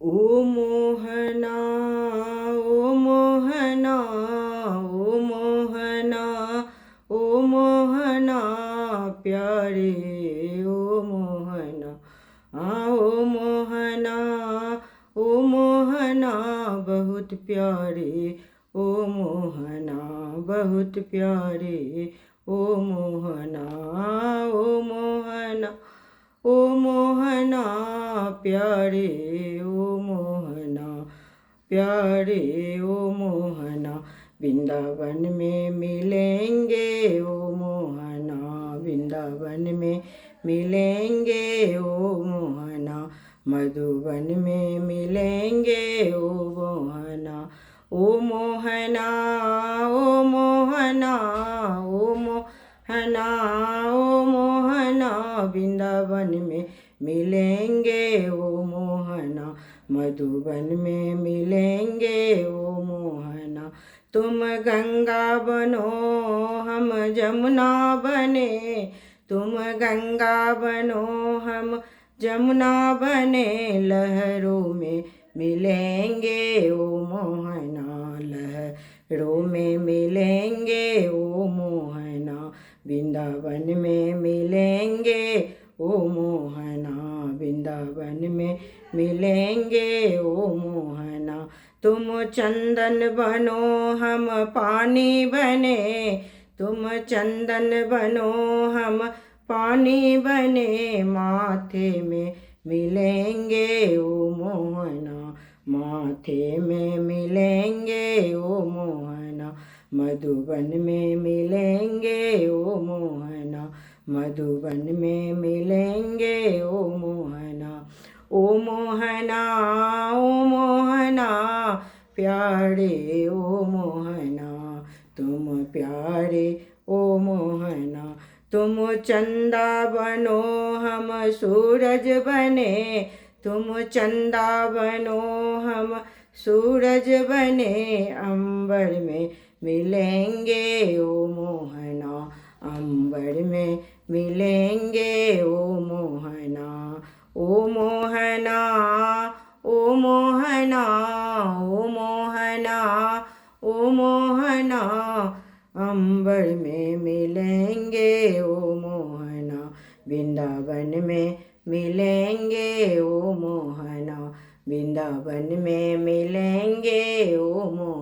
ओ मोहना ओ मोहना ओ मोहना ओ मोहना प्यारे ओ मोहना ओ मोहना ओ मोहना बहुत प्यारे ओ मोहना बहुत प्यारे ओ मोहना ओ मोहना ओ मोहना प्यारे ओ मोहना प्यारे ओ मोहना वृंदावन में मिलेंगे ओ मोहना वृंदावन में मिलेंगे ओ मोहना मधुबन में मिलेंगे ओ मोहना ओ मोहना ओ मोहना ओ मोहना ओ मोहना वृंदावन में मिलेंगे ओ मोहना मधुबन में मिलेंगे ओ मोहना तुम गंगा बनो हम जमुना बने तुम गंगा बनो हम जमुना बने लहरों में मिलेंगे ओ मोहना लहरों में मिलेंगे ओ मोहना वृंदावन में मिलेंगे ओ मोहना वृंदावन में मिलेंगे ओ मोहना तुम चंदन बनो हम पानी बने तुम चंदन बनो हम पानी बने माथे में मिलेंगे ओ मोहना माथे में मिलेंगे ओ मोहना मधुबन में मिलेंगे ओ मोहना मधुबन में मिलेंगे ओ मोहना ओ मोहना ओ मोहना प्यारे ओ मोहना तुम प्यारे ओ मोहना तुम चंदा बनो हम सूरज बने तुम चंदा बनो हम सूरज बने अंबर में मिलेंगे ओ मोहना अंबर में मिलेंगे ओ मोहना ओ मोहना ओ मोहना ओ मोहना ओ मोहना अंबर में मिलेंगे ओ मोहना वृंदावन में मिलेंगे ओ मोहना वृंदावन में मिलेंगे ओ मोहना।